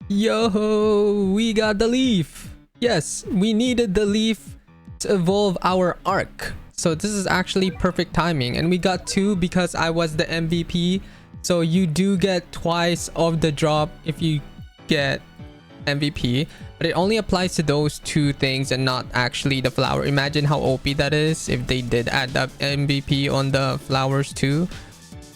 Yo, we got the leaf. Yes, we needed the leaf to evolve our arc. So this is actually perfect timing. And we got two because I was the MVP. So you do get twice of the drop if you get MVP. But it only applies to those two things and not actually the flower. Imagine how OP that is if they did add up MVP on the flowers too.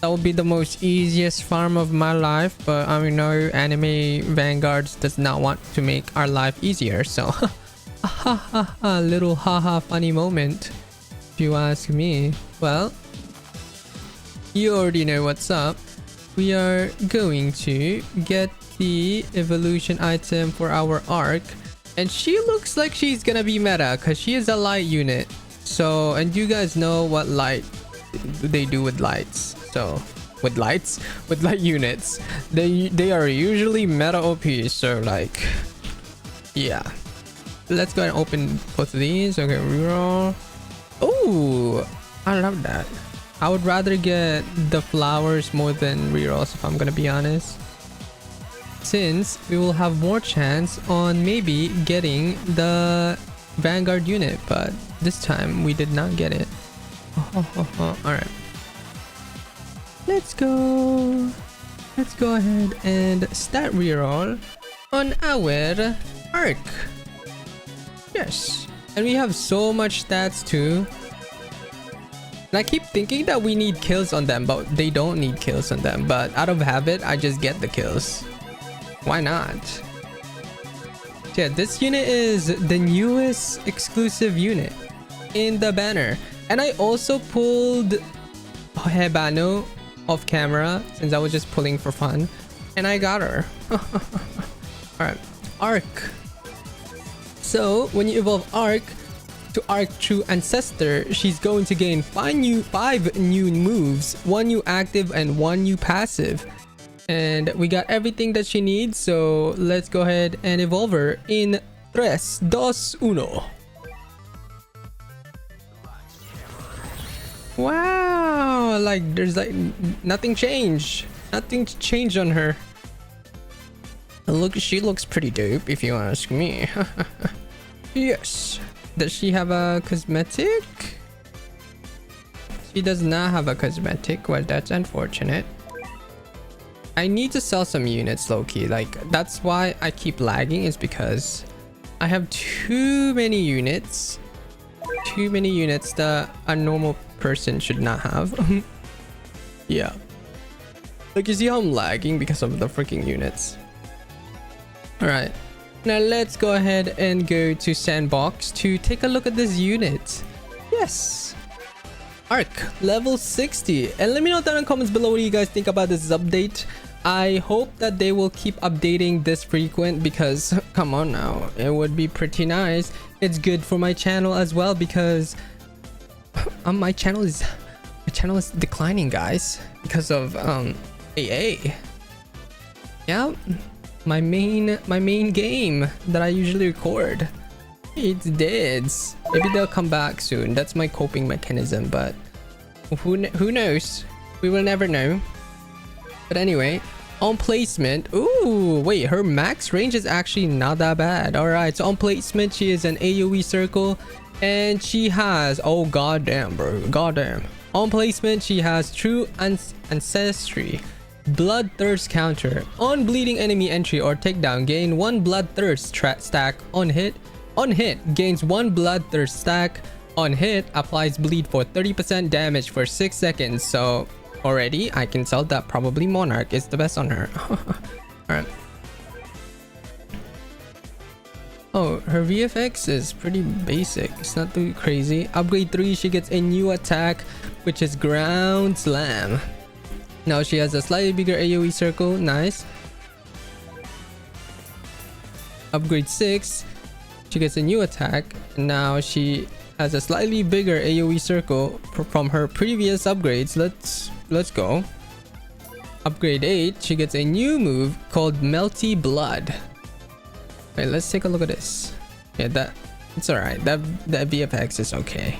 That would be the most easiest farm of my life, but I mean, no, anime Vanguards does not want to make our life easier, so little haha funny moment if you ask me. Well, you already know what's up. We are going to get the evolution item for our arc, and she looks like she's gonna be meta because she is a light unit. So, and you guys know what light they do with lights. So with light units, they are usually meta OP. So like, yeah, let's go and open both of these. Okay, reroll. Oh, I love that. I would rather get the flowers more than rerolls if I'm gonna be honest, since we will have more chance on maybe getting the Vanguard unit, but this time we did not get it. All right, let's go ahead and start reroll on our arc. Yes, and we have so much stats too, and I keep thinking that we need kills on them, but they don't need kills on them, but out of habit I just get the kills. Why not? Yeah, this unit is the newest exclusive unit in the banner. And I also pulled Hebano off camera since I was just pulling for fun, and I got her. Alright, arc. So when you evolve arc to arc through Ancestor, she's going to gain five new moves, 1 new active and 1 new passive. And we got everything that she needs, so let's go ahead and evolve her in 3, 2, 1. Wow, like there's like nothing changed on her. Look, she looks pretty dope if you ask me. Yes. Does she have a cosmetic? She does not have a cosmetic. Well, that's unfortunate. I need to sell some units, low-key. Like, that's why I keep lagging, is because I have too many units that a normal person should not have. Yeah, like, you see how I'm lagging because of the freaking units. All right, now let's go ahead and go to sandbox to take a look at this unit. Yes, arc level 60. And let me know down in the comments below what you guys think about this update. I hope that they will keep updating this frequent, because come on now, it would be pretty nice. It's good for my channel as well, because my channel is declining, guys, because of AA. Yeah, my main game that I usually record, it's dead. Maybe they'll come back soon. That's my coping mechanism, but who knows? We will never know. But anyway, on placement, ooh, wait, her max range is actually not that bad. All right, so on placement, she is an AoE circle, and she has, oh goddamn, bro, goddamn. On placement, she has true ancestry, bloodthirst counter. On bleeding enemy entry or takedown, gain 1 bloodthirst stack. On hit, gains 1 bloodthirst stack. On hit, applies bleed for 30% damage for 6 seconds. So already I can tell that probably Monarch is the best on her. Alright. Oh, her VFX is pretty basic. It's not too crazy. Upgrade 3, she gets a new attack, which is Ground Slam. Now she has a slightly bigger AoE circle. Nice. Upgrade 6, she gets a new attack. Now she has a slightly bigger AoE circle from her previous upgrades. Let's go. Upgrade 8, she gets a new move called Melty Blood. Wait, let's take a look at this. Yeah, it's alright. That VFX is okay.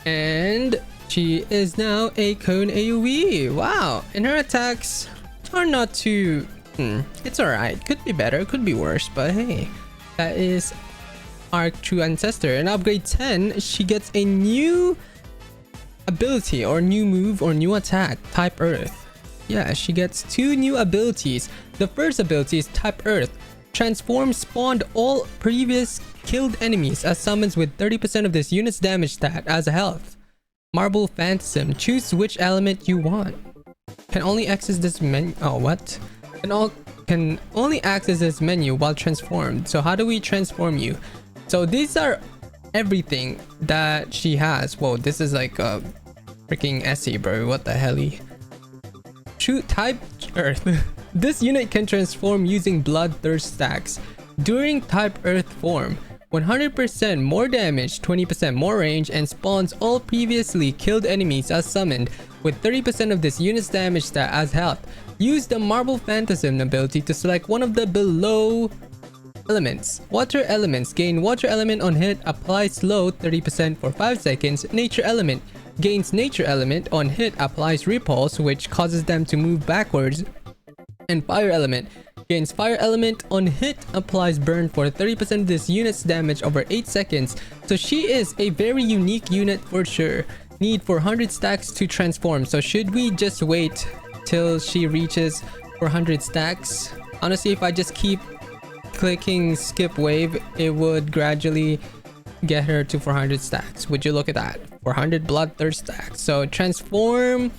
And she is now a cone AoE. Wow, and her attacks are not too It's alright. Could be better, could be worse, but hey, that is our true ancestor. In upgrade 10, she gets a new ability or new move or new attack, type Earth. Yeah, she gets 2 new abilities. The first ability is type Earth. Transform spawned all previous killed enemies as summons with 30% of this unit's damage stat as a health. Marble Phantasm. Choose which element you want. Can only access this menu. Oh, what? Can only access this menu while transformed. So how do we transform you? So these are everything that she has. Whoa, this is like a freaking essay, bro. What the hell? Shoot type Earth. This unit can transform using Bloodthirst stacks. During type Earth form, 100% more damage, 20% more range, and spawns all previously killed enemies as summoned with 30% of this unit's damage stat as health. Use the Marble Phantasm ability to select one of the below elements. Water elements gain water element on hit, apply slow 30% for 5 seconds. Nature element gains nature element on hit, applies repulse, which causes them to move backwards. And fire element gains fire element on hit, applies burn for 30% of this unit's damage over 8 seconds. So she is a very unique unit for sure. Need 400 stacks to transform. So should we just wait till she reaches 400 stacks? Honestly, if I just keep clicking skip wave, it would gradually get her to 400 stacks. Would you look at that? 400 Bloodthirst stacks. So transform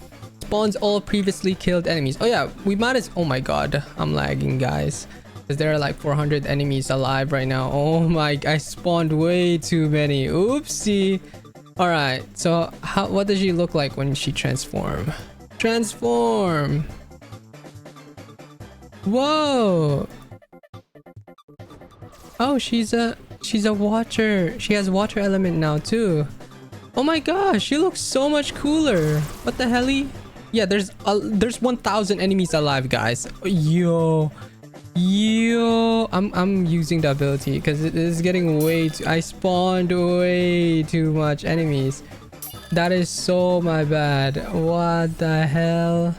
spawns all previously killed enemies. Oh yeah, we might as— oh my god, I'm lagging, guys, because there are like 400 enemies alive right now. Oh my, I spawned way too many. Oopsie. All right, so what does she look like when she transform? Transform. Whoa. Oh, she's a water. She has water element now too. Oh my gosh, she looks so much cooler. What the hell? Yeah, there's 1,000 enemies alive, guys. Yo, I'm using the ability because it is getting way too— I spawned way too much enemies. That is so my bad. What the hell?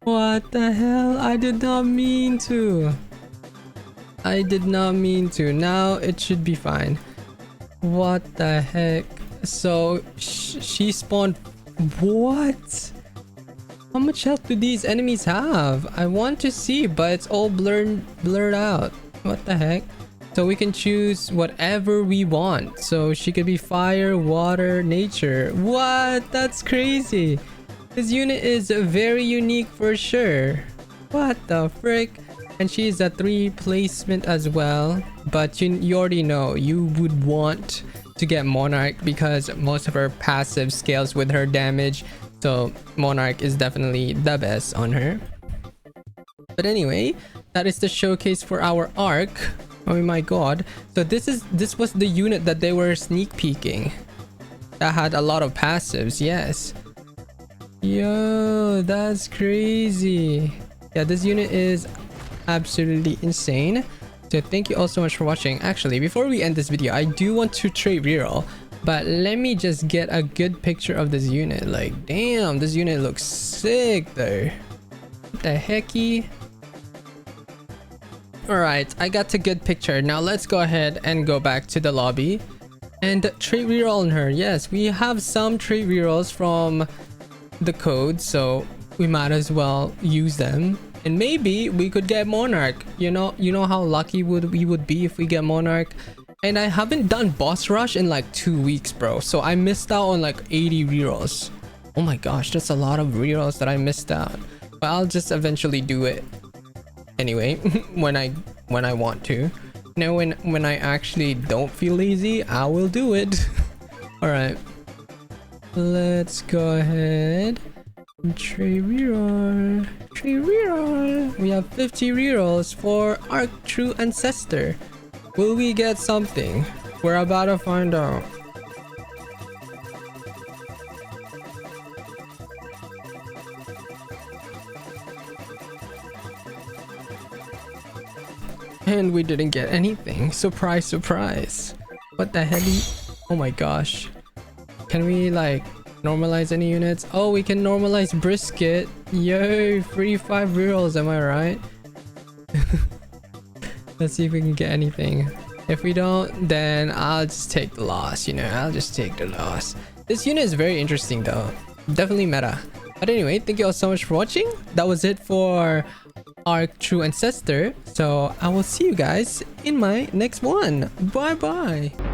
What the hell? I did not mean to. I did not mean to. Now it should be fine. What the heck? So she spawned— what? How much health do these enemies have? I want to see, but it's all blurred out. What the heck? So we can choose whatever we want. So she could be fire, water, nature. What? That's crazy. This unit is very unique for sure. What the frick? And she's a 3 placement as well. But you already know you would want to get Monarch because most of her passive scales with her damage. So Monarch is definitely the best on her. But anyway, that is the showcase for our arc. Oh my god. So this was the unit that they were sneak peeking. That had a lot of passives, yes. Yo, that's crazy. Yeah, this unit is absolutely insane. So thank you all so much for watching. Actually, before we end this video, I do want to trade reroll. But let me just get a good picture of this unit. Like, damn, this unit looks sick though. What the hecky? Alright, I got a good picture. Now let's go ahead and go back to the lobby and trait reroll on her. Yes, we have some trait rerolls from the code, so we might as well use them. And maybe we could get Monarch. You know how lucky we would be if we get Monarch. And I haven't done boss rush in like 2 weeks, bro. So I missed out on like 80 rerolls. Oh my gosh, that's a lot of rerolls that I missed out. But I'll just eventually do it anyway when I want to. Now when I actually don't feel lazy, I will do it. All right, let's go ahead. Trade reroll. Trade reroll. We have 50 rerolls for our true ancestor. Will we get something? We're about to find out. And we didn't get anything. Surprise, surprise. What the hell? Oh my gosh. Can we like normalize any units? Oh, we can normalize brisket. Yo, free 5 rerolls, am I right? Let's see if we can get anything. If we don't, then I'll just take the loss, you know. I'll just take the loss. This unit is very interesting though. Definitely meta. But anyway, thank you all so much for watching. That was it for Arc True Ancestor. So I will see you guys in my next one. Bye bye.